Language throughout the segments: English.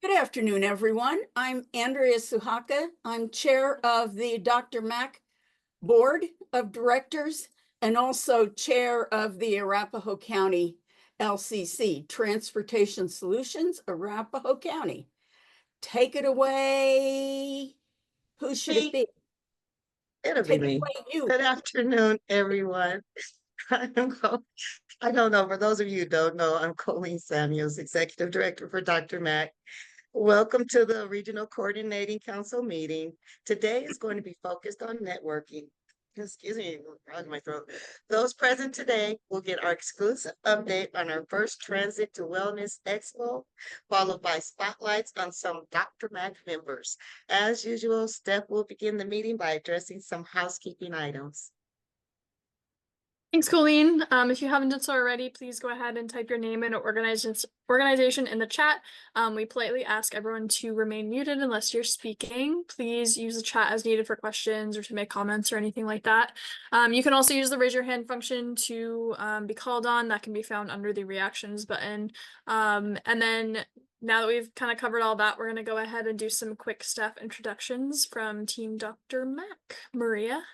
Good afternoon, everyone. I'm Andrea Suhaka. I'm chair of the DRMAC Board of Directors and also chair of the Arapahoe County LCC, Transportation Solutions Arapahoe County. Take it away. Who should it be? It'll be me. Good afternoon, everyone. I don't know, for those of you who don't know, I'm Colleen Samuels, Executive Director for DRMAC. Welcome to the Regional Coordinating Council meeting. Today is going to be focused on networking. Excuse me, my throat. Those present today will get our exclusive update on our first Transit to Wellness Expo, followed by spotlights on some DRMAC members. As usual, Steph will begin the meeting by addressing some housekeeping items. Thanks, Colleen. If you haven't done so already, please go ahead and type your name and organization in the chat. We politely ask everyone to remain muted unless you're speaking. Please use the chat as needed for questions or to make comments or anything like that. You can also use the raise your hand function to be called on. That can be found under the reactions button. And then now that we've kind of covered all that, we're going to go ahead and do some quick staff introductions from Team DRMAC. Maria.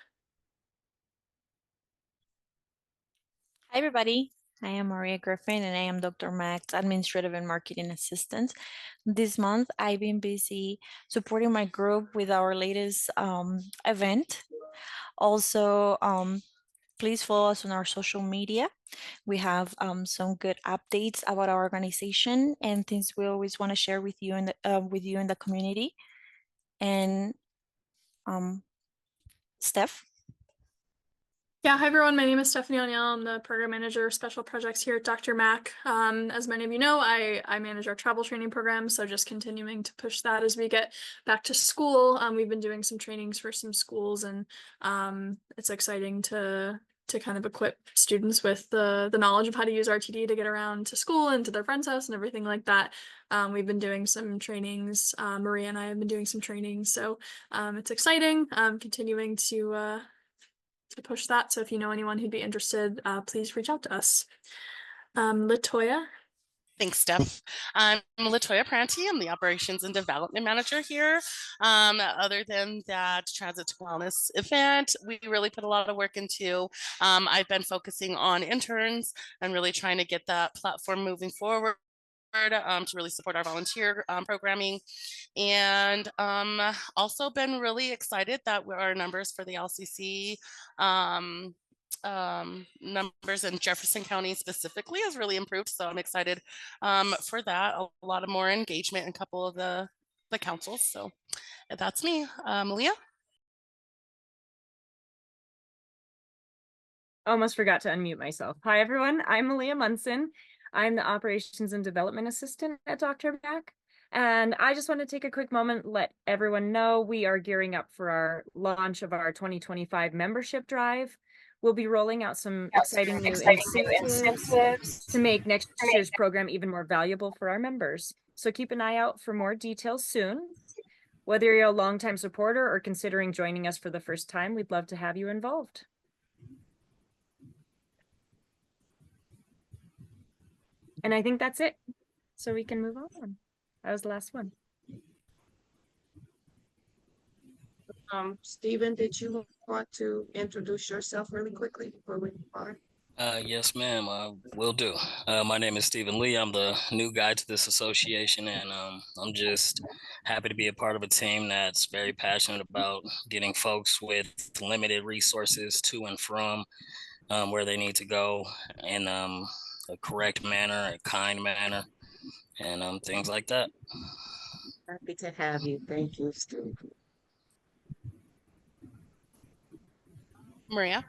Hi, everybody. I am Maria Griffin, and I am DRMAC's Administrative and Marketing Assistant. This month, I've been busy supporting my group with our latest event. Also, please follow us on our social media. We have some good updates about our organization and things we always want to share with you in the community. And Steph. Yeah, hi everyone. My name is Stephanie O'Neill. I'm the program manager of special projects here at DRMAC. As many of you know, I manage our travel training program, so just continuing to push that as we get back to school. We've been doing some trainings for some schools, and it's exciting to kind of equip students with the knowledge of how to use RTD to get around to school and to their friend's house and everything like that. We've been doing some trainings. Maria and I have been doing some trainings, so it's exciting. Continuing to push that. So if you know anyone who'd be interested, please reach out to us. Latoya. Thanks, Steph. I'm Latoya Pranti. I'm the Operations and Development Manager here. Other than that Transit to Wellness event, we really put a lot of work into. I've been focusing on interns and really trying to get that platform moving forward. To really support our volunteer programming, and also been really excited that our numbers for the LCC numbers in Jefferson County specifically has really improved, so I'm excited for that. A lot of more engagement in a couple of the councils. So that's me. Leah. Almost forgot to unmute myself. Hi everyone, I'm Malia Munson. I'm the Operations and Development Assistant at DRMAC. And I just want to take a quick moment, let everyone know we are gearing up for our launch of our 2025 membership drive. We'll be rolling out some exciting new incentives to make next year's program even more valuable for our members. So keep an eye out for more details soon. Whether you're a longtime supporter or considering joining us for the first time, we'd love to have you involved. And I think that's it. So we can move on. That was the last one. Stephen, did you want to introduce yourself really quickly before we move on? Yes, ma'am. Will do. My name is Stephen Lee. I'm the new guy to this association, and I'm just happy to be a part of a team that's very passionate about getting folks with limited resources to and from where they need to go in a correct manner, a kind manner, and things like that. Happy to have you. Thank you, Steve. Maria.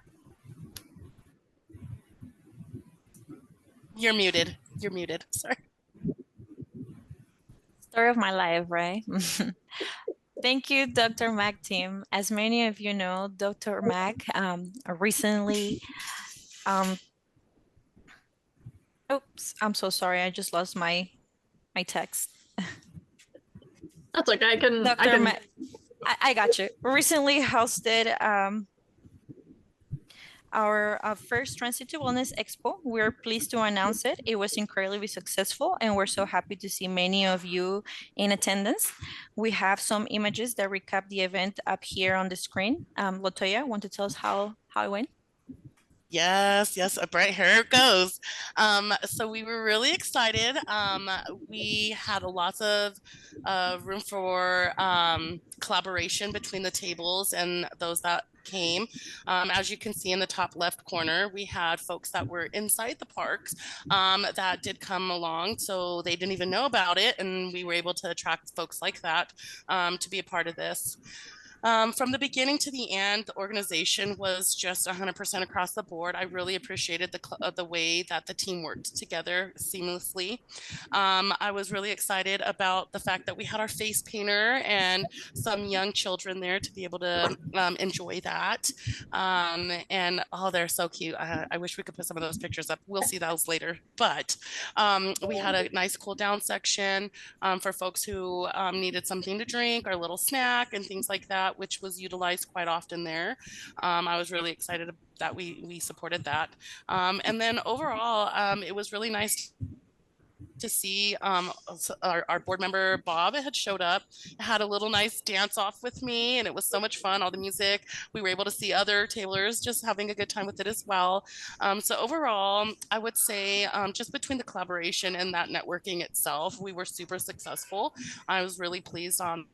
You're muted. You're muted. Sorry. Story of my life, right? Thank you, DRMAC team. As many of you know, DRMAC recently oops, I'm so sorry. I just lost my text. That's okay. I got you. Recently hosted our first Transit to Wellness Expo. We're pleased to announce it. It was incredibly successful, and we're so happy to see many of you in attendance. We have some images that recap the event up here on the screen. Latoya, want to tell us how it went? Yes, yes, right, here it goes. So we were really excited. We had lots of room for collaboration between the tables and those that came. As you can see in the top left corner, we had folks that were inside the parks that did come along, so they didn't even know about it, and we were able to attract folks like that to be a part of this. From the beginning to the end, the organization was just 100% across the board. I really appreciated the way that the team worked together seamlessly. I was really excited about the fact that we had our face painter and some young children there to be able to enjoy that. And oh, they're so cute. I wish we could put some of those pictures up. We'll see those later. But we had a nice cool down section for folks who needed something to drink or a little snack and things like that, which was utilized quite often there. I was really excited that we supported that. And then overall, it was really nice to see our board member Bob had showed up, had a little nice dance off with me, and it was so much fun. All the music, we were able to see other tailors just having a good time with it as well. So overall, I would say just between the collaboration and that networking itself, we were super successful. I was really pleased on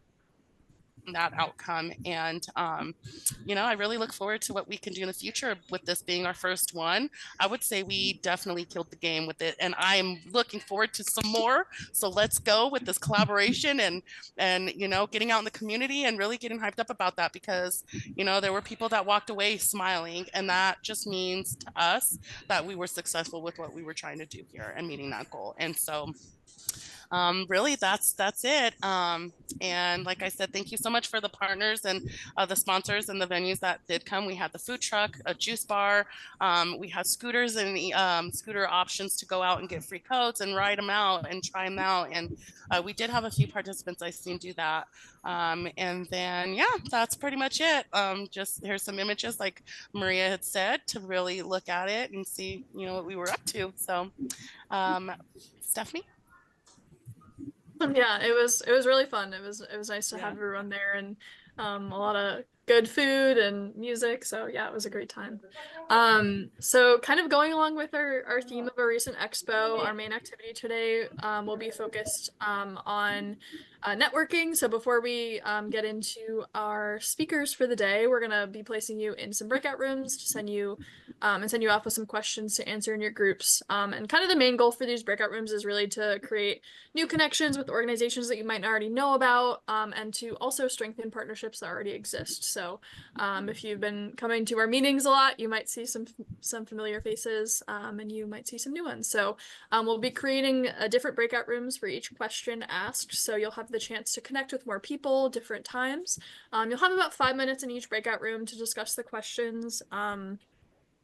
that outcome, and you know, I really look forward to what we can do in the future with this being our first one. I would say we definitely killed the game with it, and I'm looking forward to some more. So let's go with this collaboration and you know, getting out in the community and really getting hyped up about that, because you know, there were people that walked away smiling, and that just means to us that we were successful with what we were trying to do here and meeting that goal. And so really that's it. And like I said, thank you so much for the partners and the sponsors and the venues that did come. We had the food truck, a juice bar, we had scooters and scooter options to go out and get free coats and ride them out and try them out. And we did have a few participants I've seen do that. And then yeah, that's pretty much it. Just here's some images like Maria had said to really look at it and see, you know, what we were up to. So Stephanie? Yeah, it was really fun. It was nice to have everyone there, and a lot of good food and music. So yeah, it was a great time. So kind of going along with our theme of our recent expo, our main activity today will be focused on networking. So before we get into our speakers for the day, we're gonna be placing you in some breakout rooms to send you off with some questions to answer in your groups. And kind of the main goal for these breakout rooms is really to create new connections with organizations that you might not already know about, and to also strengthen partnerships that already exist. So if you've been coming to our meetings a lot, you might see some familiar faces, and you might see some new ones. So we'll be creating different breakout rooms for each question asked. So you'll have the chance to connect with more people different times. You'll have about 5 minutes in each breakout room to discuss the questions.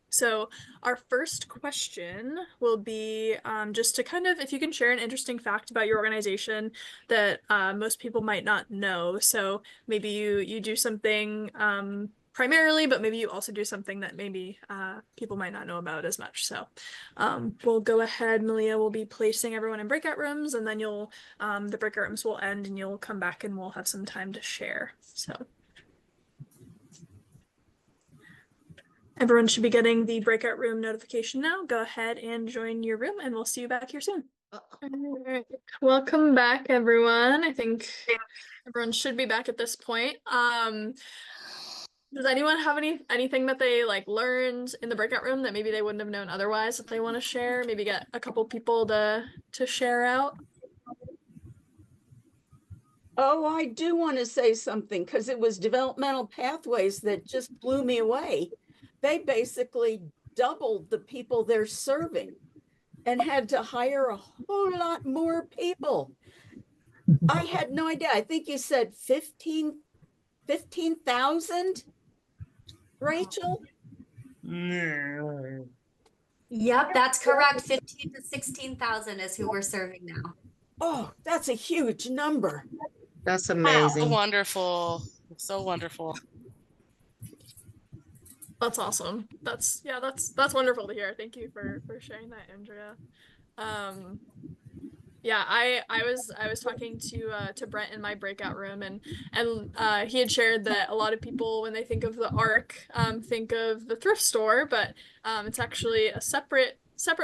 So our first question will be just to kind of, if you can share an interesting fact about your organization that most people might not know. So maybe you do something primarily, but maybe you also do something that maybe people might not know about as much. So we'll go ahead, Malia will be placing everyone in breakout rooms, and then the breakout rooms will end and you'll come back and we'll have some time to share. So everyone should be getting the breakout room notification now. Go ahead and join your room, and we'll see you back here soon. All right. Welcome back, everyone. I think everyone should be back at this point. Does anyone have anything that they like learned in the breakout room that maybe they wouldn't have known otherwise that they want to share? Maybe get a couple people to share out. Oh, I do want to say something because it was Developmental Pathways that just blew me away. They basically doubled the people they're serving and had to hire a whole lot more people. I had no idea. I think you said 15,000, Rachel? Yep, that's correct. 15 to 16,000 is who we're serving now. Oh, that's a huge number. That's amazing. So wonderful. So wonderful. That's awesome. That's wonderful to hear. Thank you for sharing that, Andrea. Yeah, I was talking to Brent in my breakout room, and he had shared that a lot of people, when they think of the ARC, think of the thrift store, but it's actually a separate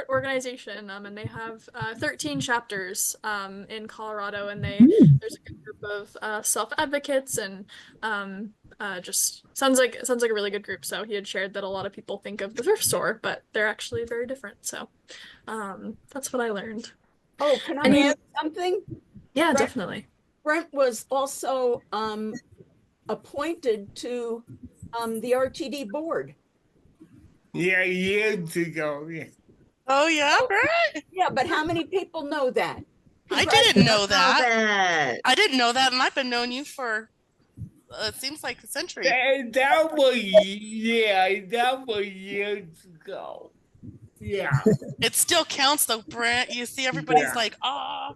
organization, and they have 13 chapters in Colorado, and there's a good group of self-advocates, and just sounds like a really good group. So he had shared that a lot of people think of the thrift store, but they're actually very different. So that's what I learned. Oh, can And I you- add something? Yeah, Brent- definitely. Brent was also appointed to the RTD board. Yeah, years ago. Yeah. Oh yeah, Oh, Brett? yeah, but how many people know that? I didn't know Know that. that. I didn't know that, and I've been knowing you for it seems like a century. That was years ago. Yeah. It still counts though, Brent. You see, everybody's Yeah. like, ah.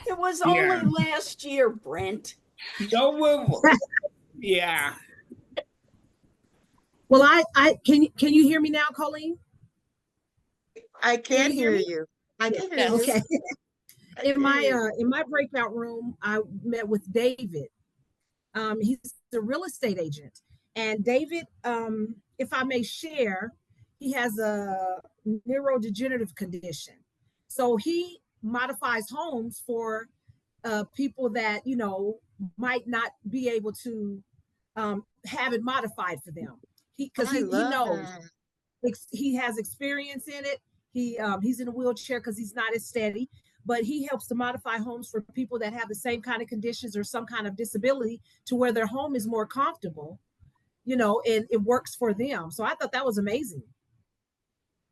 It was Yeah. only last year, Brent. No, yeah. Well, can you hear me now, Colleen? I can you hear hear me? you. I can hear Yes. you. Okay. I can hear you. In my breakout room, I met with David. He's a real estate agent, and David, if I may share, he has a neurodegenerative condition, so he modifies homes for people that might not be able to have it modified for them. Because I he love knows that. he has experience in it. He's in a wheelchair because he's not as steady, but he helps to modify homes for people that have the same kind of conditions or some kind of disability to where their home is more comfortable, and it works for them. So I thought that was amazing.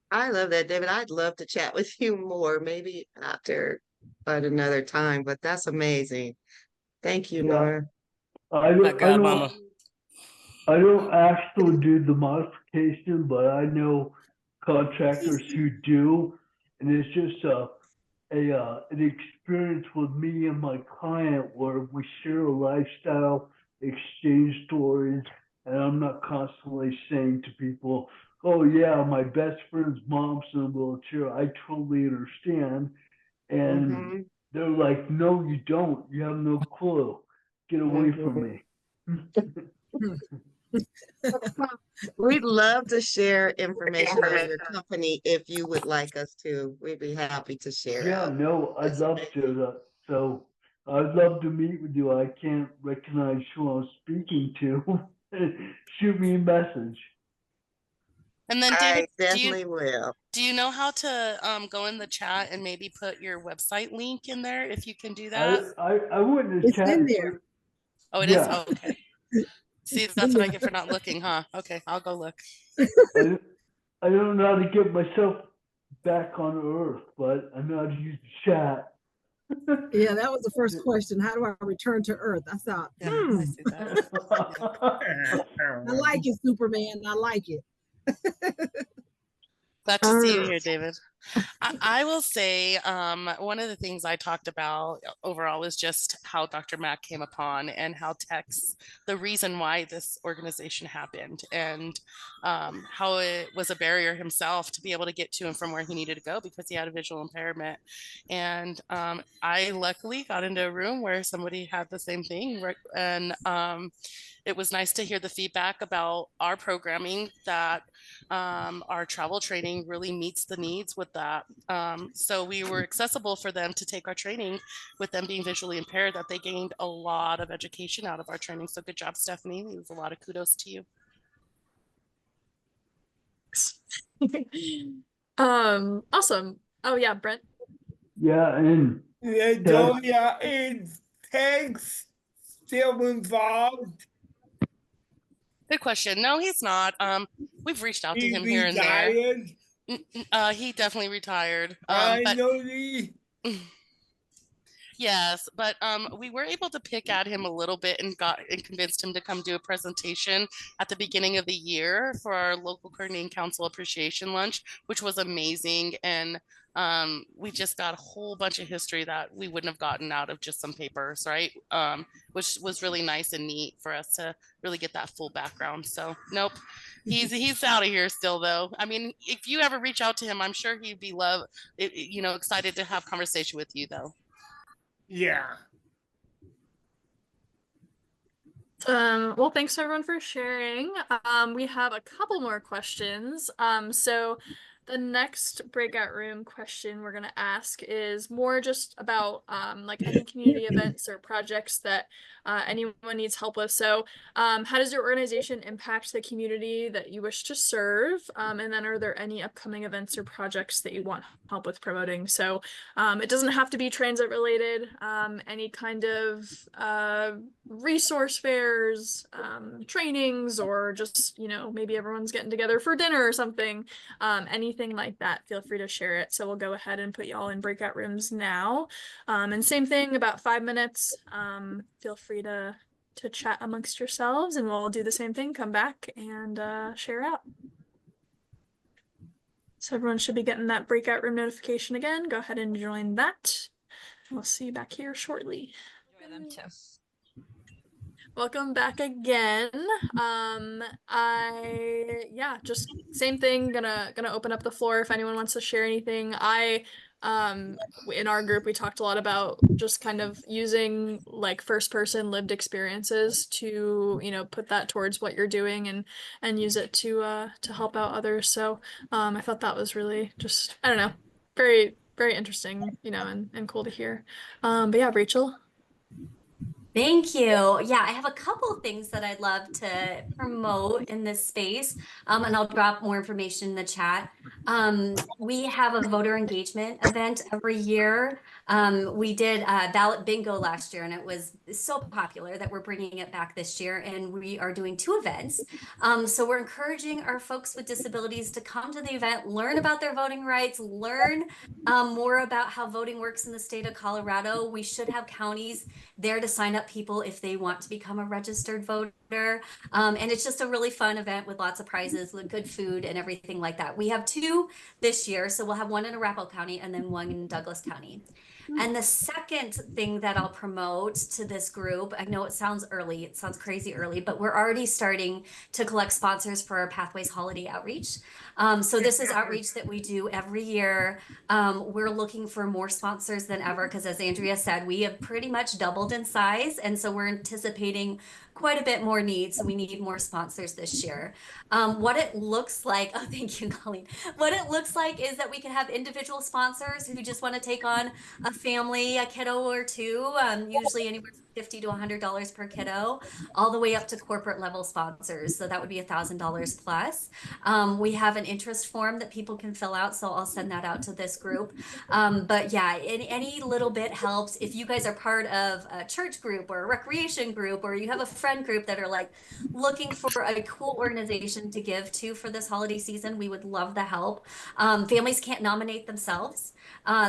I love that, David. I'd love to chat with you more, maybe after at another time, but that's amazing. Thank you, Yeah. Nora. I got mama. I don't actually do the modification, but I know contractors who do, and it's just an experience with me and my client where we share a lifestyle, exchange stories, and I'm not constantly saying to people, "Oh yeah, my best friend's mom's in a wheelchair." I totally understand, and Mhm. they're like, "No, you don't. You have no clue. Get away from me." We'd love to share information on your company if you would like us to. We'd be happy to share. Yeah, no, I'd love to. So I'd love to meet with you. I can't recognize who I'm speaking to. Shoot me a message. And then, I David, definitely will. do you know how to go in the chat and maybe put your website link in there if you can do that? I wouldn't It's chat. in there. Oh, it is? Yeah. Oh, okay. See, that's what I get for not looking, huh? Okay, I'll go look. I don't know how to get myself back on Earth, but I know how to use the chat. Yeah, that was the first question. How do I return to Earth? I thought, Yeah, I see that. I like it, Superman. I like it. Glad to see you here, David. I will say one of the things I talked about overall is just how Dr. Mack came upon and how the reason why this organization happened, and how it was a barrier himself to be able to get to and from where he needed to go because he had a visual impairment. And I luckily got into a room where somebody had the same thing, and it was nice to hear the feedback about our programming, that our travel training really meets the needs with that. So we were accessible for them to take our training with them being visually impaired, that they gained a lot of education out of our training. So good job, Stephanie. It was a lot of kudos to you. Awesome. Oh yeah, Brent. Yeah, and Is Tex still involved? Good question. No, he's not. We've reached out to He him here and there. retired? He definitely retired. I But know he. Yes, but we were able to pick at him a little bit and convinced him to come do a presentation at the beginning of the year for our local coordinating council appreciation lunch, which was amazing. And we just got a whole bunch of history that we wouldn't have gotten out of just some papers, right? Which was really nice and neat for us to really get that full background. So nope, he's out of here still though. I mean, if you ever reach out to him, I'm sure he'd be excited to have conversation with you though. Yeah. Well, thanks everyone for sharing. We have a couple more questions. So the next breakout room question we're gonna ask is more just about like any community events or projects that anyone needs help with. So how does your organization impact the community that you wish to serve? And then are there any upcoming events or projects that you want help with promoting? So it doesn't have to be transit related, any kind of resource fairs, trainings, or just, maybe everyone's getting together for dinner or something. Anything like that, feel free to share it. So we'll go ahead and put y'all in breakout rooms now. And same thing, about 5 minutes. Feel free to chat amongst yourselves, and we'll do the same thing, come back and share out. So everyone should be getting that breakout room notification again. Go ahead and join that. We'll see you back here shortly. Enjoy them too. Welcome back again. Just same thing. Gonna open up the floor if anyone wants to share anything. In our group, we talked a lot about just kind of using like first person lived experiences to, put that towards what you're doing and use it to help out others. So I thought that was really just, I don't know, very, very interesting, and cool to hear. But yeah, Rachel. Thank you. Yeah, I have a couple of things that I'd love to promote in this space, and I'll drop more information in the chat. We have a voter engagement event every year. We did ballot bingo last year, and it was so popular that we're bringing it back this year, and we are doing 2 events. So we're encouraging our folks with disabilities to come to the event, learn about their voting rights, learn more about how voting works in the state of Colorado. We should have counties there to sign up people if they want to become a registered voter. And it's just a really fun event with lots of prizes, with good food and everything like that. We have 2 this year, so we'll have one in Arapahoe County and then one in Douglas County. And the second thing that I'll promote to this group, I know it sounds early, it sounds crazy early, but we're already starting to collect sponsors for our Pathways Holiday Outreach. So this is outreach that we do every year. We're looking for more sponsors than ever because, as Andrea said, we have pretty much doubled in size. And so we're anticipating quite a bit more need. So we need more sponsors this year. What it looks like, oh, thank you, Colleen. What it looks like is that we can have individual sponsors who just want to take on a family, a kiddo or 2, usually anywhere from $50 to $100 per kiddo, all the way up to corporate level sponsors. So that would be $1,000 plus. We have an interest form that people can fill out, so I'll send that out to this group. But yeah, any little bit helps. If you guys are part of a church group or a recreation group, or you have a friend group that are like looking for a cool organization to give to for this holiday season, we would love the help. Families can't nominate themselves.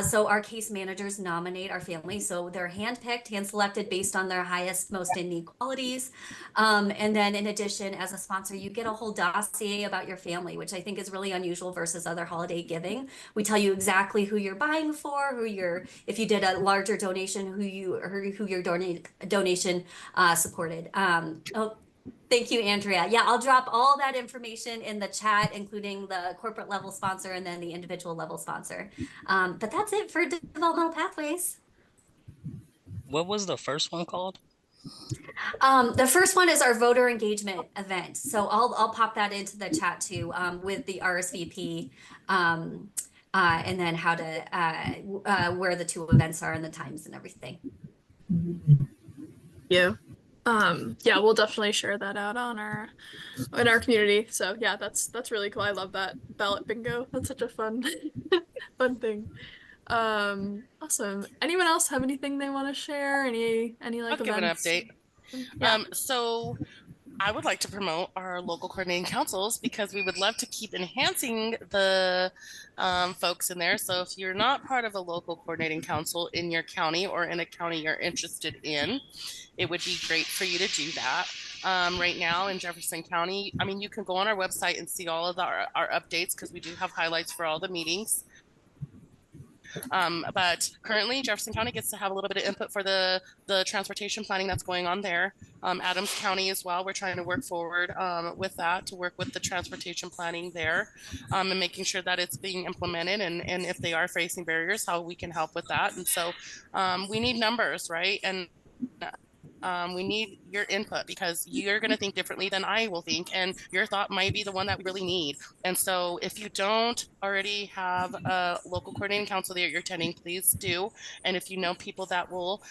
So our case managers nominate our families. So they're handpicked, hand-selected based on their highest, most in-need qualities. And then in addition, as a sponsor, you get a whole dossier about your family, which I think is really unusual versus other holiday giving. We tell you exactly who you're buying for, if you did a larger donation, who your donation supported. Thank you, Andrea. Yeah, I'll drop all that information in the chat, including the corporate level sponsor and then the individual level sponsor. But that's it for Developmental Pathways. What was the first one called? The first one is our voter engagement event. So I'll pop that into the chat too, with the RSVP, and then how to where the 2 events are and the times and everything. Yeah. Yeah, we'll definitely share that out in our community. So yeah, that's really cool. I love that ballot bingo. That's such a fun fun thing. Awesome. Anyone else have anything they want to share? Any like I'll give an events? update. Yeah. So I would like to promote our local coordinating councils because we would love to keep enhancing the folks in there. So if you're not part of a local coordinating council in your county or in a county you're interested in, it would be great for you to do that. Right now in Jefferson County, I mean, you can go on our website and see all of our updates because we do have highlights for all the meetings. But currently Jefferson County gets to have a little bit of input for the transportation planning that's going on there. Adams County as well, we're trying to work forward with that, to work with the transportation planning there, and making sure that it's being implemented, and if they are facing barriers, how we can help with that. And so we need numbers, right? And we need your input because you're going to think differently than I will think, and your thought might be the one that we really need. And so if you don't already have a local coordinating council that you're attending, please do. And if you know people that will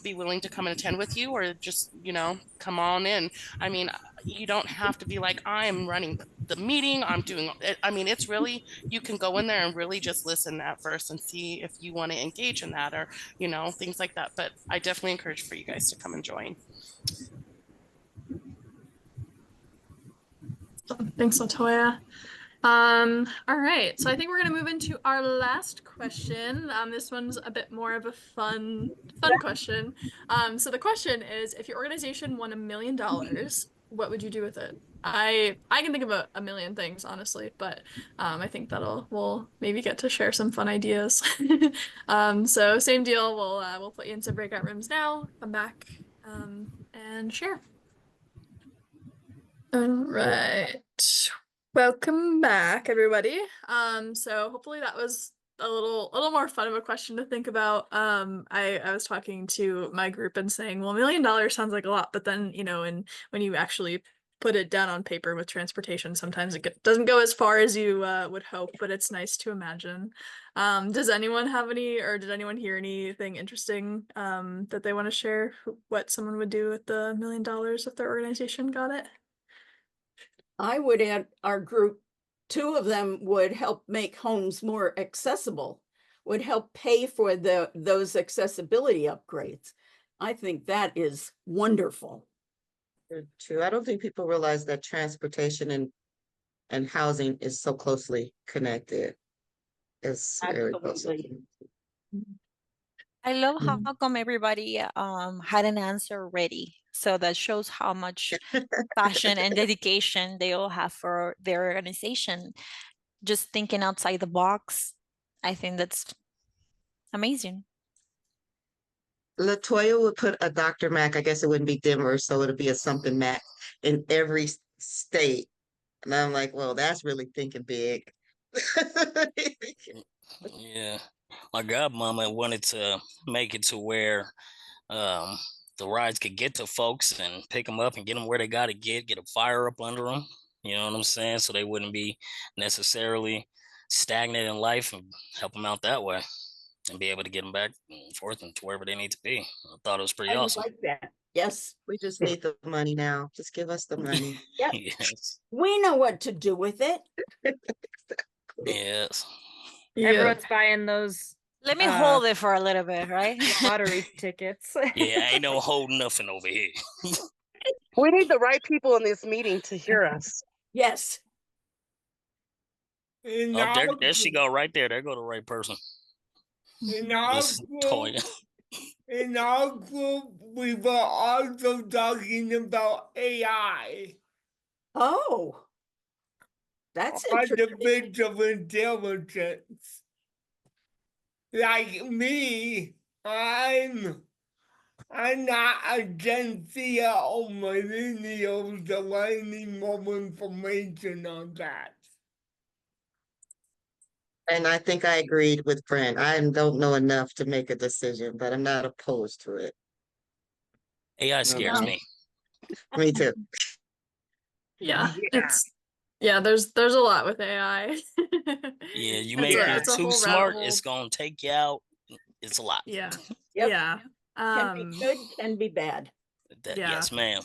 be willing to come and attend with you, or just, you know, come on in. I mean, you don't have to be like, I'm running the meeting, I'm doing it. I mean, it's really, you can go in there and really just listen at first and see if you want to engage in that, or, you know, things like that. But I definitely encourage for you guys to come and join. Thanks, Latoya. All right, so I think we're gonna move into our last question. This one's a bit more of a fun question. So the question is, if your organization won $1 million, what would you do with it? I can think of a million things, honestly, but I think we'll maybe get to share some fun ideas. So same deal. We'll put you into breakout rooms now. Come back and share. All right. Welcome back, everybody. So hopefully that was a little more fun of a question to think about. I was talking to my group and saying, well, $1 million sounds like a lot, but then, you know, and when you actually put it down on paper with transportation, sometimes it doesn't go as far as you would hope, but it's nice to imagine. Does anyone have any, or did anyone hear anything interesting that they want to share, what someone would do with the $1 million if their organization got it? I would add our group, 2 of them would help make homes more accessible, would help pay for those accessibility upgrades. I think that is wonderful. True. I don't think people realize that transportation and housing is so closely connected. It's very closely. I love how come everybody had an answer ready. So that shows how much passion and dedication they all have for their organization. Just thinking outside the box, I think that's amazing. Latoya would put a Dr. Mac, I guess it wouldn't be Denver, so it'd be a something Mac in every state. And I'm like, well, that's really thinking big. Yeah. My godmama wanted to make it to where the rides could get to folks and pick them up and get them where they got to get a fire up under them. You know what I'm saying? So they wouldn't be necessarily stagnant in life, and help them out that way and be able to get them back and forth and to wherever they need to be. I thought it was pretty awesome. Like that. Yes. We just need the money now. Just give us the money. Yep. Yes. We know what to do with it. Yes. Everyone's buying those. Let me hold it for a little bit, right? Lottery tickets. Yeah, ain't no holding nothing over here. We need the right people in this meeting to hear us. Yes. Oh, there she go right there. There go the right person. In our group, we were also talking about AI. Oh, that's interesting. Artificial intelligence. Like me, I'm not a Gen Z or millennial, so I need more information on that. And I think I agreed with Brent. I don't know enough to make a decision, but I'm not opposed to it. AI scares me. Me too. Yeah. There's a lot with AI. Yeah, you make it too smart, it's gonna take you out. It's a lot. Yeah. Yep. Yeah. Can be good, can be bad. Yes, ma'am.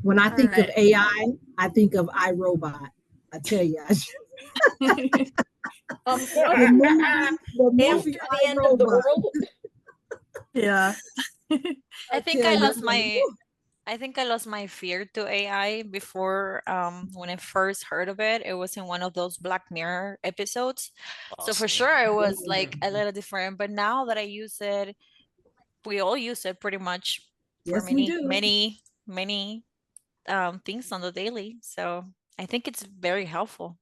When I think of AI, I think of iRobot. I tell you. The movie the end of the world. Yeah. I think I lost my I think I lost my fear to AI before when I first heard of it. It was in one of those Black Mirror episodes. So for Awesome. sure it was like a little different. But now that I use it, we all use it pretty much for Yes, we do. many things on the daily. So I think it's very helpful.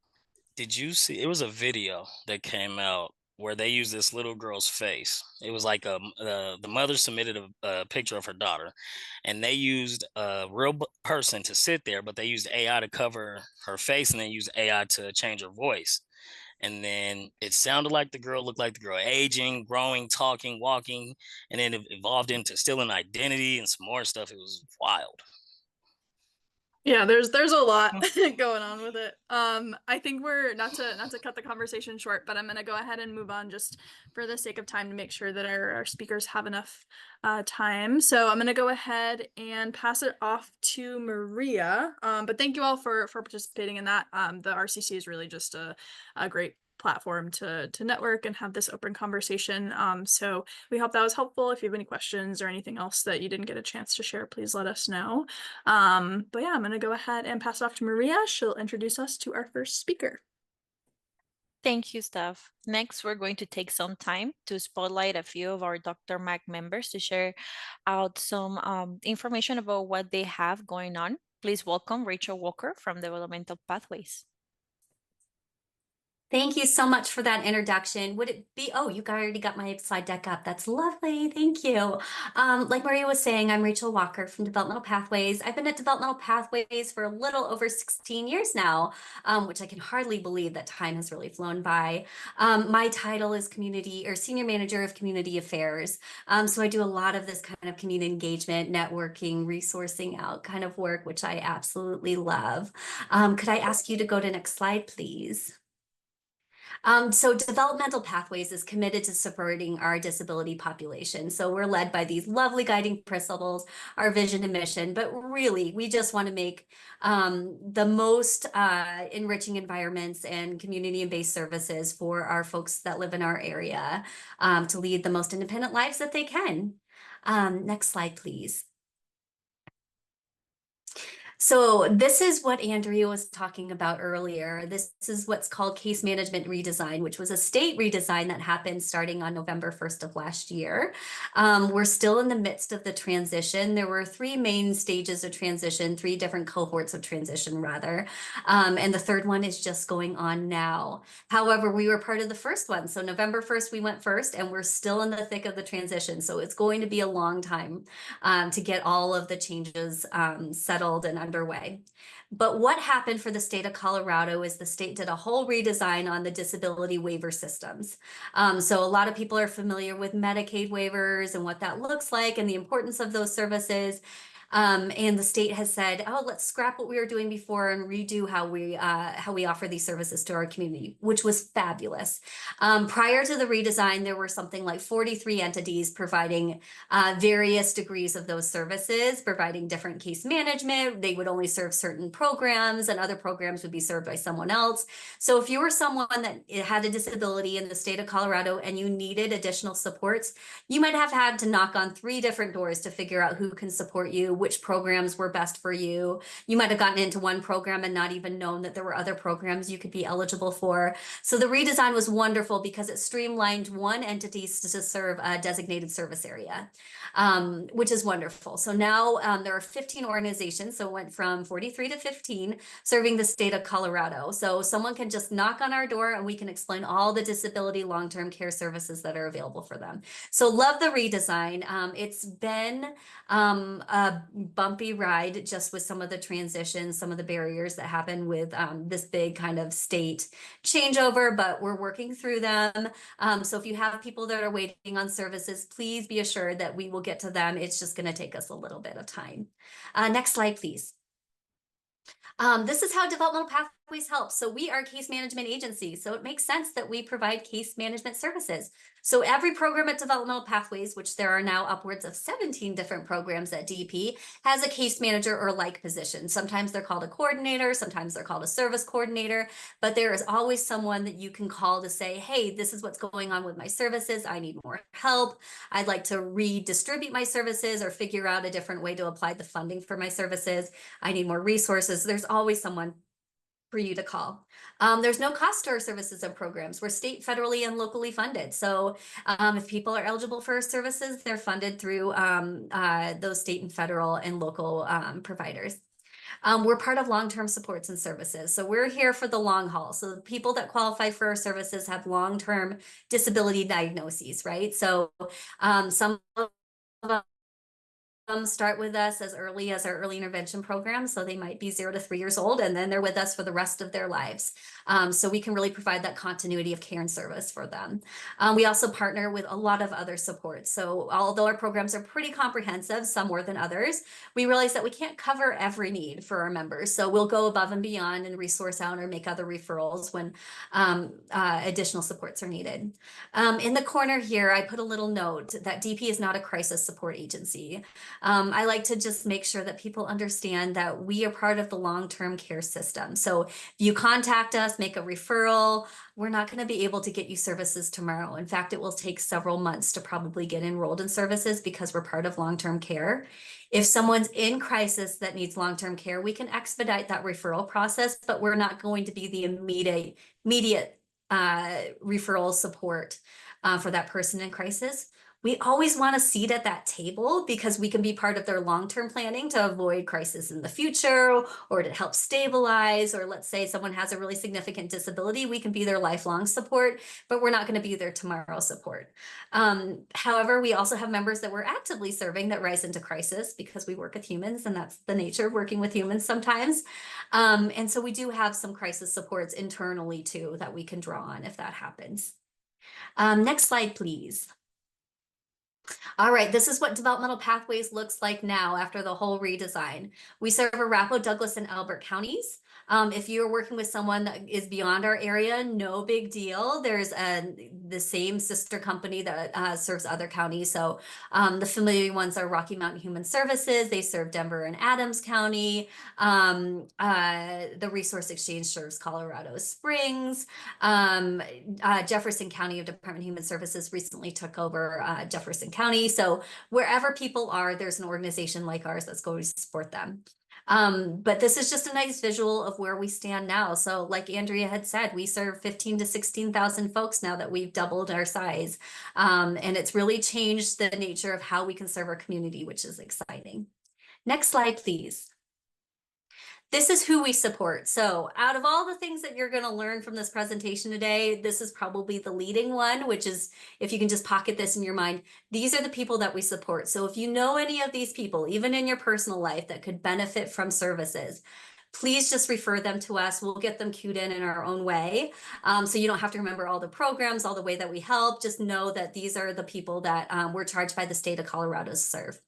Did you see? It was a video that came out where they used this little girl's face. It was like the mother submitted a picture of her daughter, and they used a real person to sit there, but they used AI to cover her face, and then used AI to change her voice. And then it sounded like the girl, looked like the girl, aging, growing, talking, walking, and then it evolved into still an identity and some more stuff. It was wild. Yeah, there's a lot going on with it. I think we're not to cut the conversation short, but I'm gonna go ahead and move on just for the sake of time to make sure that our speakers have enough time. So I'm gonna go ahead and pass it off to Maria. But thank you all for participating in that. The RCC is really just a great platform to network and have this open conversation. So we hope that was helpful. If you have any questions or anything else that you didn't get a chance to share, please let us know. But yeah, I'm going to go ahead and pass it off to Maria. She'll introduce us to our first speaker. Thank you, Steph. Next, we're going to take some time to spotlight a few of our Dr. Mac members to share out some information about what they have going on. Please welcome Rachel Walker from Developmental Pathways. Thank you so much for that introduction. Would it be, oh, you already got my slide deck up. That's lovely. Thank you. Like Maria was saying, I'm Rachel Walker from Developmental Pathways. I've been at Developmental Pathways for a little over 16 years now, which I can hardly believe that time has really flown by. My title is Senior Manager of Community Affairs. So I do a lot of this kind of community engagement, networking, resourcing out kind of work, which I absolutely love. Could I ask you to go to next slide, please? So Developmental Pathways is committed to supporting our disability population. So we're led by these lovely guiding principles, our vision and mission, but really we just want to make the most enriching environments and community-based services for our folks that live in our area to lead the most independent lives that they can. Next slide, please. So this is what Andrea was talking about earlier. This is what's called case management redesign, which was a state redesign that happened starting on November 1st of last year. We're still in the midst of the transition. There were 3 main stages of transition, 3 different cohorts of transition rather. And the third one is just going on now. However, we were part of the first one. So November 1st, we went first and we're still in the thick of the transition. So it's going to be a long time to get all of the changes settled and underway. But what happened for the state of Colorado is the state did a whole redesign on the disability waiver systems. So a lot of people are familiar with Medicaid waivers and what that looks like and the importance of those services. And the state has said, oh, let's scrap what we were doing before and redo how we offer these services to our community, which was fabulous. Prior to the redesign, there were something like 43 entities providing various degrees of those services, providing different case management. They would only serve certain programs and other programs would be served by someone else. So if you were someone that had a disability in the state of Colorado and you needed additional supports, you might have had to knock on 3 different doors to figure out who can support you, which programs were best for you. You might have gotten into one program and not even known that there were other programs you could be eligible for. So the redesign was wonderful because it streamlined one entity to serve a designated service area, which is wonderful. So now there are 15 organizations, so it went from 43 to 15 serving the state of Colorado. So someone can just knock on our door and we can explain all the disability long-term care services that are available for them. So love the redesign. It's been a bumpy ride just with some of the transitions, some of the barriers that happen with this big kind of state changeover, but we're working through them. So if you have people that are waiting on services, please be assured that we will get to them. It's just going to take us a little bit of time. Next slide, please. This is how Developmental Pathways Pathways helps. So we are a case management agency. So it makes sense that we provide case management services. So every program at Developmental Pathways, which there are now upwards of 17 different programs at DP, has a case manager or like position. Sometimes they're called a coordinator, sometimes they're called a service coordinator, but there is always someone that you can call to say, hey, this is what's going on with my services. I need more help. I'd like to redistribute my services or figure out a different way to apply the funding for my services. I need more resources. There's always someone for you to call. There's no cost to our services and programs. We're state, federally, and locally funded. So if people are eligible for our services, they're funded through those state and federal and local providers. We're part of long-term supports and services. So we're here for the long haul. So the people that qualify for our services have long-term disability diagnoses, right? So some of start with us as early as our early intervention program. So they might be 0 to 3 years old, and then they're with us for the rest of their lives. So we can really provide that continuity of care and service for them. We also partner with a lot of other supports. So although our programs are pretty comprehensive, some more than others, we realize that we can't cover every need for our members. So we'll go above and beyond and resource out or make other referrals when additional supports are needed. In the corner here, I put a little note that DP is not a crisis support agency. I like to just make sure that people understand that we are part of the long-term care system. So if you contact us, make a referral, we're not going to be able to get you services tomorrow. In fact, it will take several months to probably get enrolled in services because we're part of long-term care. If someone's in crisis that needs long-term care, we can expedite that referral process, but we're not going to be the immediate referral support for that person in crisis. We always want a seat at that table because we can be part of their long-term planning to avoid crisis in the future or to help stabilize, or let's say someone has a really significant disability, we can be their lifelong support, but we're not going to be their tomorrow support. However, we also have members that we're actively serving that rise into crisis because we work with humans, and that's the nature of working with humans sometimes. And so we do have some crisis supports internally too that we can draw on if that happens. Next slide, please. All right, this is what Developmental Pathways looks like now after the whole redesign. We serve Arapahoe, Douglas, and Elbert counties. If you're working with someone that is beyond our area, no big deal. There's the same sister company that serves other counties. So the familiar ones are Rocky Mountain Human Services. They serve Denver and Adams County. The Resource Exchange serves Colorado Springs. Jefferson County of Department of Human Services recently took over Jefferson County. So wherever people are, there's an organization like ours that's going to support them. But this is just a nice visual of where we stand now. So like Andrea had said, we serve 15 to 16,000 folks now that we've doubled our size. And it's really changed the nature of how we can serve our community, which is exciting. Next slide, please. This is who we support. So out of all the things that you're going to learn from this presentation today, this is probably the leading one, which is, if you can just pocket this in your mind, these are the people that we support. So if you know any of these people, even in your personal life, that could benefit from services, please just refer them to us. We'll get them queued in our own way. So you don't have to remember all the programs, all the way that we help. Just know that these are the people that we're charged by the state of Colorado to serve.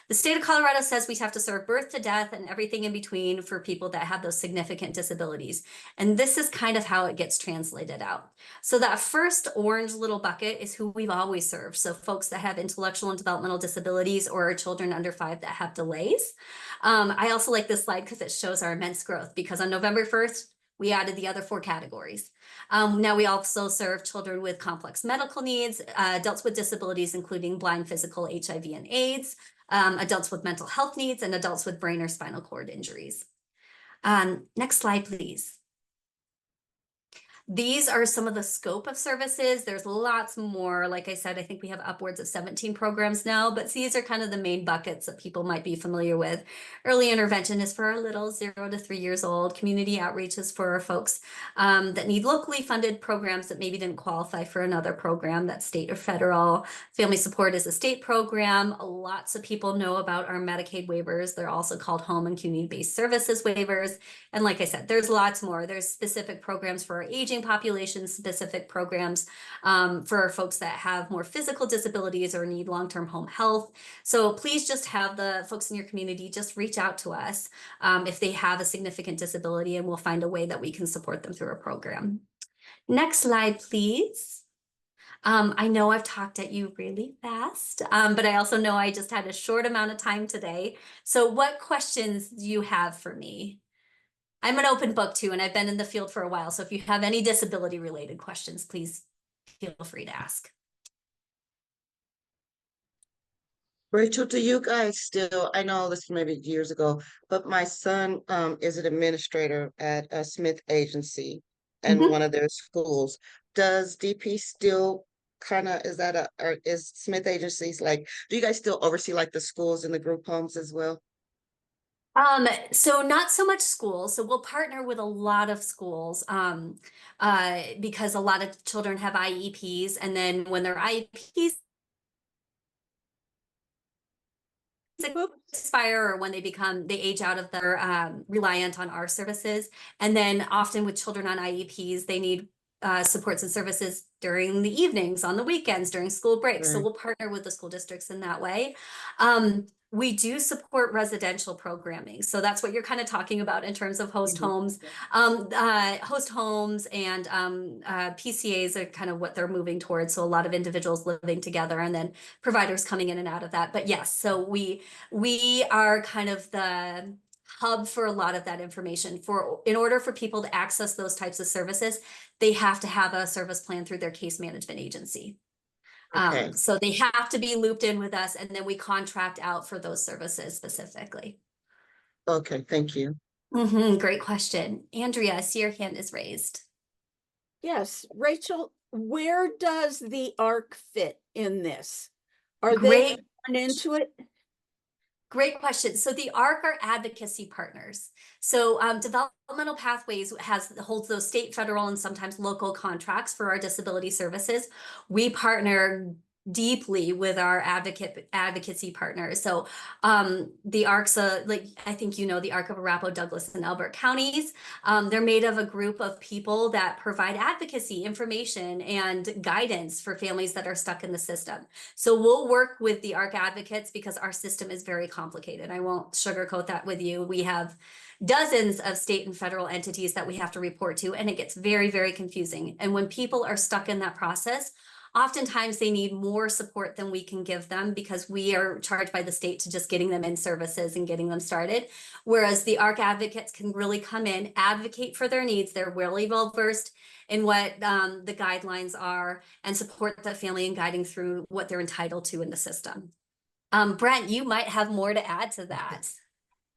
The state of Colorado says we have to serve birth to death and everything in between for people that have those significant disabilities. And this is kind of how it gets translated out. So that first orange little bucket is who we've always served. So folks that have intellectual and developmental disabilities or children under 5 that have delays. I also like this slide because it shows our immense growth, because on November 1st, we added the other 4 categories. Now we also serve children with complex medical needs, adults with disabilities, including blind, physical, HIV, and AIDS, adults with mental health needs, and adults with brain or spinal cord injuries. Next slide, please. These are some of the scope of services. There's lots more. Like I said, I think we have upwards of 17 programs now, but these are kind of the main buckets that people might be familiar with. Early intervention is for our little 0 to 3 years old. Community outreach is for our folks that need locally funded programs that maybe didn't qualify for another program that's state or federal. Family support is a state program. Lots of people know about our Medicaid waivers. They're also called home and community-based services waivers. And like I said, there's lots more. There's specific programs for our aging aging population specific programs for folks that have more physical disabilities or need long-term home health. So please just have the folks in your community just reach out to us if they have a significant disability, and we'll find a way that we can support them through a program. Next slide, please. I know I've talked at you really fast, but I also know I just had a short amount of time today. So what questions do you have for me? I'm an open book too, and I've been in the field for a while. So if you have any disability related questions, please feel free to ask. Rachel, do you guys still, I know this maybe years ago, but my son is an administrator at a Smith Agency and one of their schools. Does DP still kind of, is that or is Smith Agencies like, do you guys still oversee like the schools and the group homes as well? So not so much schools. So we'll partner with a lot of schools because a lot of children have IEPs, and then when their IEPs expire or when they age out of their reliant on our services. And then often with children on IEPs, they need supports and services during the evenings, on the weekends, during school breaks. So we'll partner with the school districts in that way. We do support residential programming. So that's what you're kind of talking about in terms of host homes. Host homes and PCAs are kind of what they're moving towards. So a lot of individuals living together and then providers coming in and out of that. But yes, so we are kind of the hub for a lot of that information. In order for people to access those types of services, they have to have a service plan through their case management agency. Okay. So they have to be looped in with us, and then we contract out for those services specifically. Okay, thank you. Great question. Andrea, I see your hand is raised. Yes, Rachel, where does the ARC fit in this? Are Great. they born into it? Great question. So the ARC are advocacy partners. So Developmental Pathways holds those state, federal, and sometimes local contracts for our disability services. We partner deeply with our advocacy partners. So the ARC's like, I think you know the ARC of Arapahoe, Douglas, and Elbert counties. They're made of a group of people that provide advocacy, information, and guidance for families that are stuck in the system. So we'll work with the ARC advocates because our system is very complicated. I won't sugarcoat that with you. We have dozens of state and federal entities that we have to report to, and it gets very, very confusing. And when people are stuck in that process, oftentimes they need more support than we can give them because we are charged by the state to just getting them in services and getting them started. Whereas the ARC advocates can really come in, advocate for their needs. They're really well versed in what the guidelines are and support the family in guiding through what they're entitled to in the system. Brent, you might have more to add to that.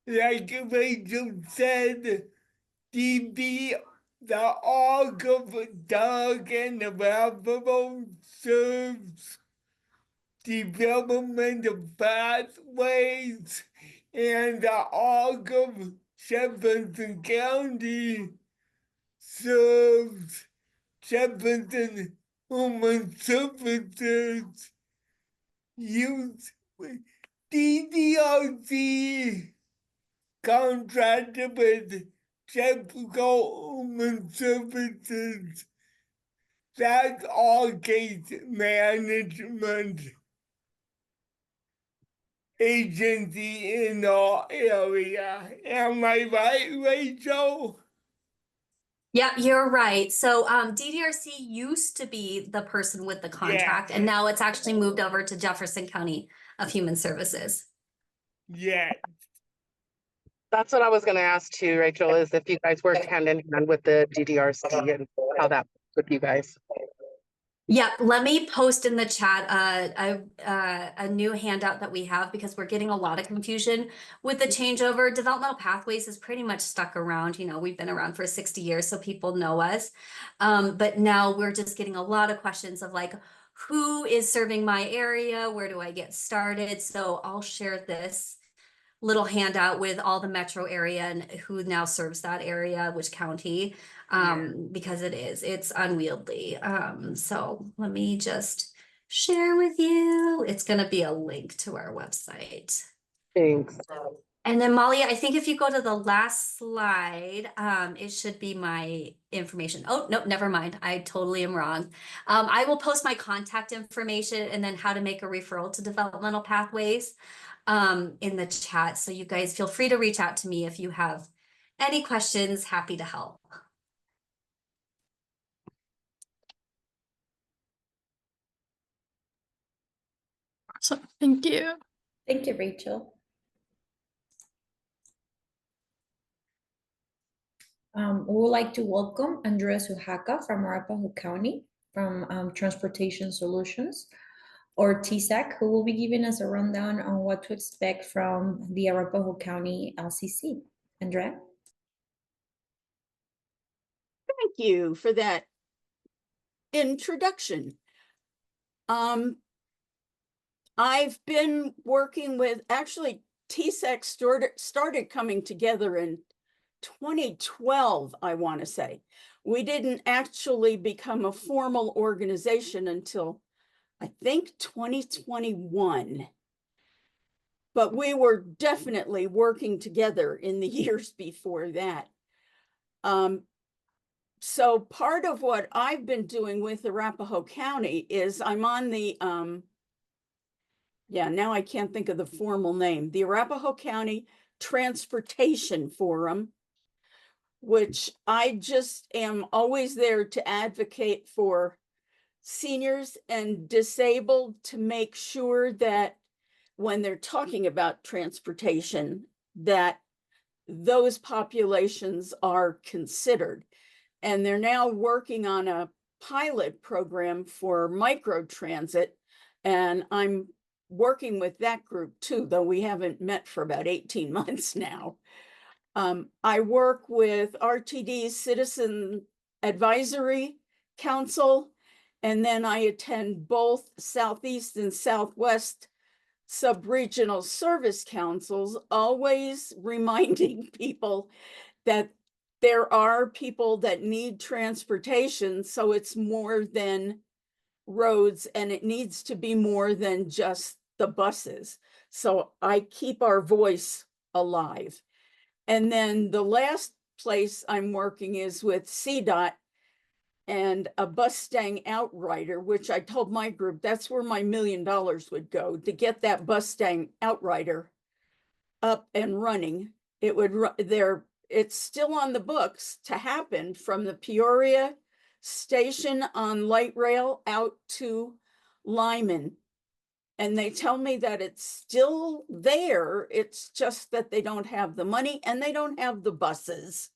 Like Rachel said, the ARC of Doug and Arapahoe serves developmental pathways, and the ARC of Jefferson County serves Jefferson Human Services Youth DDRC contracted with Jefferson Human Services. That's our case management agency in our area. Am I right, Rachel? Yeah, you're right. So DDRC used to be the person with the contract, and now it's actually moved over to Jefferson County of Human Services. Yeah. That's what I was going to ask too, Rachel, is if you guys work hand in hand with the DDRC and how that works with you guys. Yeah, let me post in the chat a new handout that we have because we're getting a lot of confusion with the changeover. Developmental Pathways is pretty much stuck around. You know, we've been around for 60 years, so people know us. But now we're just getting a lot of questions of like, who is serving my area? Where do I get started? So I'll share this little handout with all the metro area and who now serves that area, which county, because it's unwieldy. So let me just share with you. It's going to be a link to our website. Thanks. And then Molly, I think if you go to the last slide, it should be my information. Oh, nope, never mind. I totally am wrong. I will post my contact information and then how to make a referral to Developmental Pathways in the chat. So you guys feel free to reach out to me if you have any questions. Happy to help. So thank you. Thank you, Rachel. We would like to welcome Andrea Suhaka from Arapahoe County from Transportation Solutions, or TSAC, who will be giving us a rundown on what to expect from the Arapahoe County LCC. Andrea? Thank you for that introduction. I've been working with, actually, TSAC started coming together in 2012, I want to say. We didn't actually become a formal organization until, I think, 2021. But we were definitely working together in the years before that. So part of what I've been doing with Arapahoe County is I'm on the, now I can't think of the formal name, the Arapahoe County Transportation Forum, which I just am always there to advocate for seniors and disabled, to make sure that when they're talking about transportation, that those populations are considered. And they're now working on a pilot program for microtransit, and I'm working with that group too, though we haven't met for about 18 months now. I work with RTD's Citizen Advisory Council, and then I attend both Southeast and Southwest sub-regional service councils, always reminding people that there are people that need transportation, so it's more than roads, and it needs to be more than just the buses. So I keep our voice alive. And then the last place I'm working is with CDOT and a Mustang Outrider, which I told my group that's where my $1 million would go, to get that Mustang Outrider up and running. It would it's still on the books to happen from the Peoria station on light rail out to Lyman. And they tell me that it's still there. It's just that they don't have the money and they don't have the buses.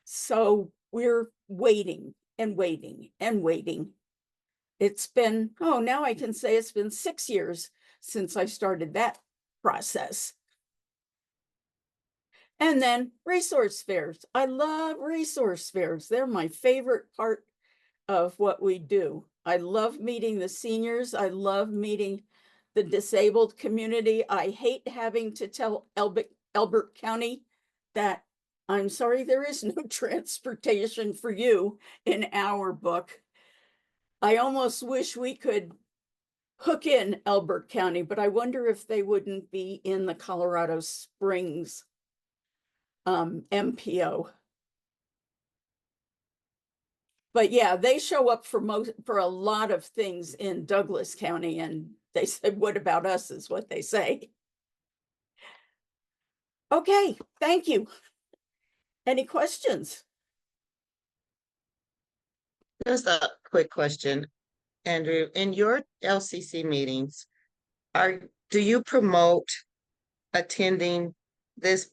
So we're waiting and waiting and waiting. It's been, now I can say it's been 6 years since I started that process. And then resource fairs. I love resource fairs. They're my favorite part of what we do. I love meeting the seniors. I love meeting the disabled community. I hate having to tell Elbert County that I'm sorry, there is no transportation for you in our book. I almost wish we could hook in Elbert County, but I wonder if they wouldn't be in the Colorado Springs MPO. But yeah, they show up for a lot of things in Douglas County, and they said, what about us, is what they say. Okay, thank you. Any questions? Just a quick question, Andrew. In your LCC meetings, do you promote attending this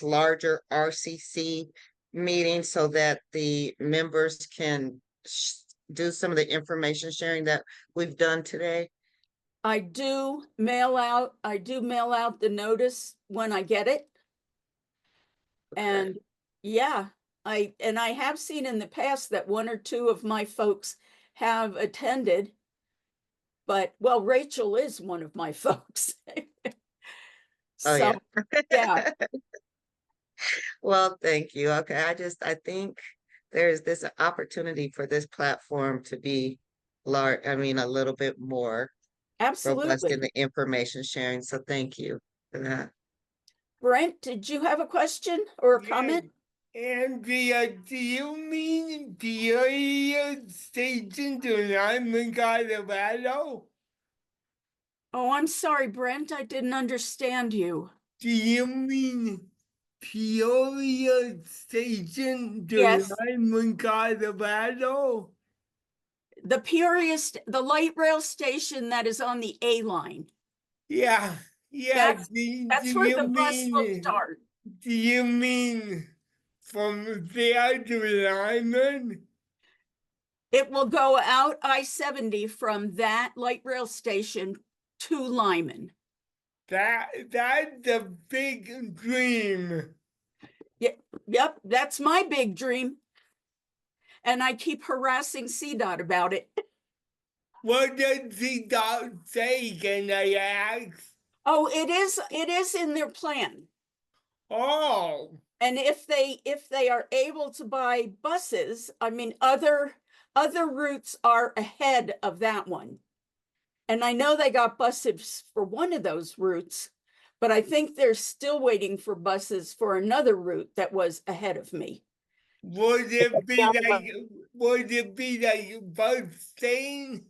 larger RCC meeting so that the members can do some of the information sharing that we've done today? I do mail out the notice when I get it. Okay. And yeah, I have seen in the past that 1 or 2 of my folks have attended, but well, Rachel is one of my folks. So, yeah. Well, thank you. Okay, I think there's this opportunity for this platform to be large, a little bit more robust in the information sharing. So thank you for that. Brent, did you have a question or a comment? Andrea, do you mean Peoria Station to Lyman, Colorado? Oh, I'm sorry, Brent, I didn't understand you. Do you mean Peoria Station to Yes. Lyman, Colorado? The light rail station that is on the A line. Yeah, yeah. That's where the bus will start. Do you mean from there to Lyman? It will go out I-70 from that light rail station to Lyman. That's a big dream. Yep, that's my big dream. And I keep harassing CDOT about it. What does CDOT say, can I ask? Oh, it is in their plan. Oh. And if they are able to buy buses, I mean, other routes are ahead of that one. And I know they got buses for one of those routes, but I think they're still waiting for buses for another route that was ahead of me. Would it be like bus staying?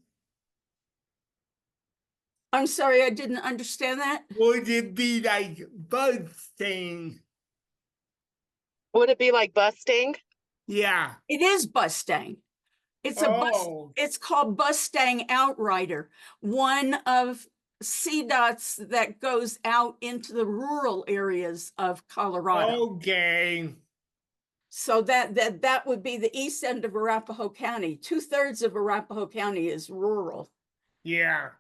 I'm sorry, I didn't understand that. Would it be like bus staying? Would it be like busting? Yeah. It is Bustang. It's a bus. It's called Bustang Outrider, one of CDOT's that goes out into the rural areas of Colorado. Okay. So that would be the east end of Arapahoe County. 2/3 of Arapahoe County is rural. Yeah.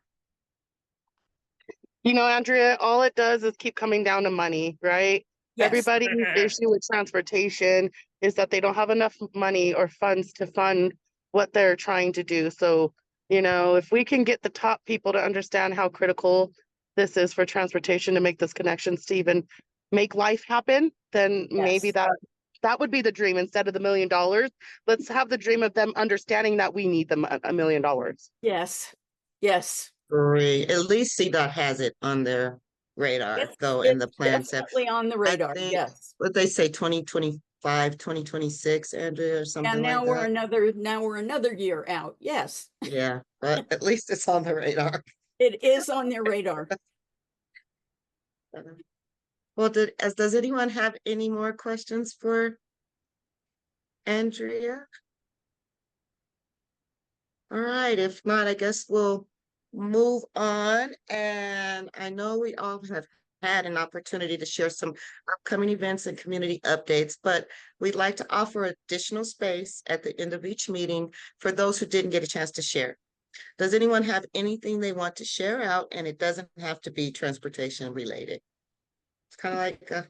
You know, Andrea, all it does is keep coming down to money, right? Yes. Everybody's issue with transportation is that they don't have enough money or funds to fund what they're trying to do. So, you know, if we can get the top people to understand how critical this is for transportation to make this connection to even make life happen, then maybe that would be the dream instead of the $1 million. Let's have the dream of them understanding that we need them $1 million. Yes. Yes. Great. At least CDOT has it on their radar, though, in the plan. Definitely on the radar. Yes. What they say, 2025, 2026, Andrea, or something And now like that. now we're another year out. Yes. Yeah, but at least it's on the radar. It is on their radar. Well, does anyone have any more questions for Andrea? All right, if not, I guess we'll move on. And I know we all have had an opportunity to share some upcoming events and community updates, but we'd like to offer additional space at the end of each meeting for those who didn't get a chance to share. Does anyone have anything they want to share out? And it doesn't have to be transportation related. It's kind of like an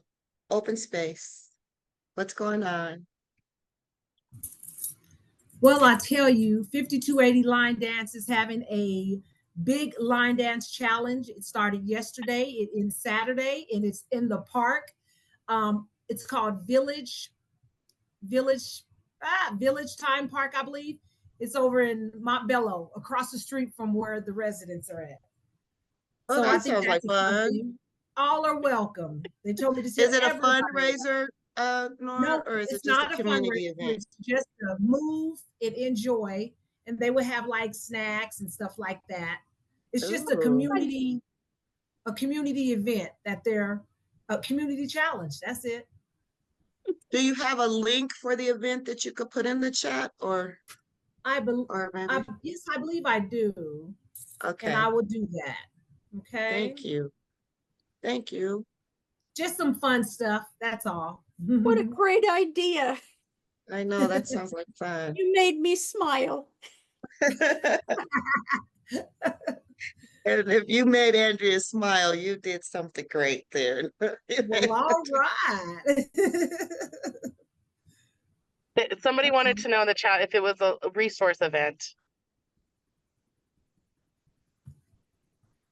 open space. What's going on? Well, I tell you, 5280 Line Dance is having a big line dance challenge. It started yesterday, it ends Saturday, and it's in the park. It's called Village Time Park, I believe. It's over in Montbello, across the street from where the residents are at. Oh, So that I think sounds like that's a fun fun. thing. All are welcome. They told me to say, is it a fundraiser, Nora, no, or is it's it just not a community fundraiser. event? It's just a move and enjoy. And they would have like snacks and stuff like that. It's just a community event that they're a community challenge. That's it. Do you have a link for the event that you could put in the chat, or? Yes, I believe I do. Okay. And I will do that. Okay. Thank you. Thank you. Just some fun stuff. That's all. What a great idea. I know, that sounds like fun. You made me smile. And if you made Andrea smile, you did something great there. Well, all right. Somebody wanted to know in the chat if it was a resource event.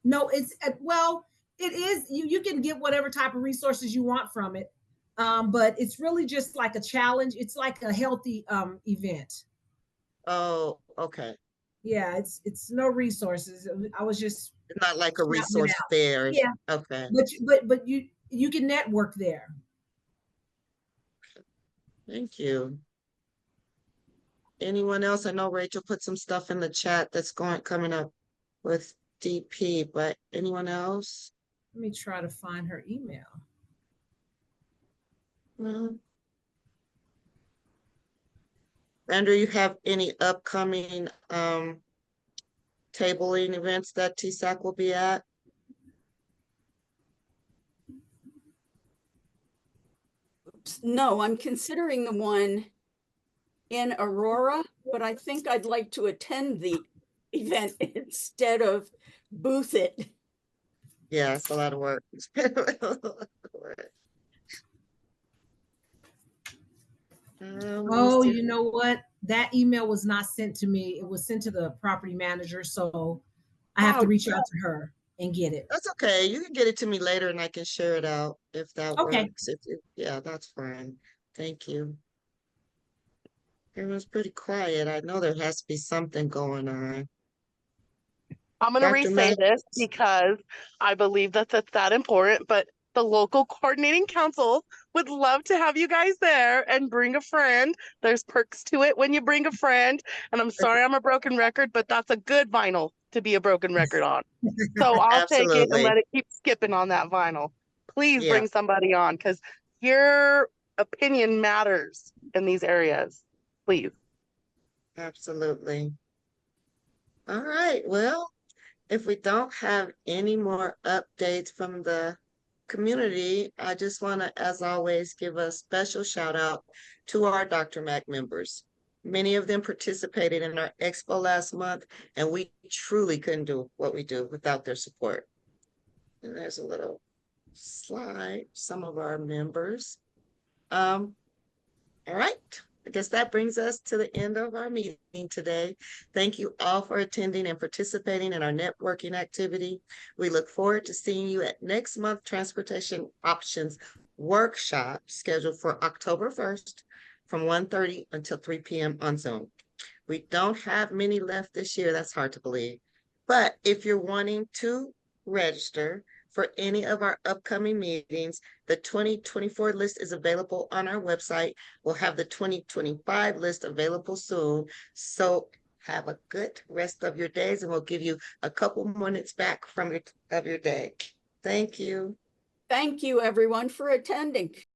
No, it's well, it is. You can get whatever type of resources you want from it, but it's really just like a challenge. It's like a healthy event. Oh, okay. Yeah, it's no resources. I was just not like a resource fair. Yeah. Okay. But you can network there. Thank you. Anyone else? I know Rachel put some stuff in the chat that's coming up with DP, but anyone else? Let me try to find her email. Andrew, you have any upcoming tabling events that TSAC will be at? No, I'm considering the one in Aurora, but I think I'd like to attend the event instead of booth it. Yeah, it's a lot of work. Oh, you know what? That email was not sent to me. It was sent to the property manager. So I have to reach out to her and get it. That's okay. You can get it to me later and I can share it out if that Okay. works. Yeah, that's fine. Thank you. Everyone's pretty quiet. I know there has to be something going on. I'm going to re-say this because I believe that that's that important, but the local coordinating council would love to have you guys there and bring a friend. There's perks to it when you bring a friend. And I'm sorry I'm a broken record, but that's a good vinyl to be a broken record on. So I'll take it and let it keep skipping on that vinyl. Please bring somebody on because your opinion matters in these areas. Please. Absolutely. All right. Well, if we don't have any more updates from the community, I just want to, as always, give a special shout out to our DRMAC members. Many of them participated in our expo last month, and we truly couldn't do what we do without their support. And there's a little slide, some of our members. All right. I guess that brings us to the end of our meeting today. Thank you all for attending and participating in our networking activity. We look forward to seeing you at next month's Transportation Options Workshop scheduled for October 1st from 1:30 until 3 p.m. on Zoom. We don't have many left this year. That's hard to believe. But if you're wanting to register for any of our upcoming meetings, the 2024 list is available on our website. We'll have the 2025 list available soon. So have a good rest of your days, and we'll give you a couple minutes back from your day. Thank you. Thank you, everyone, for attending.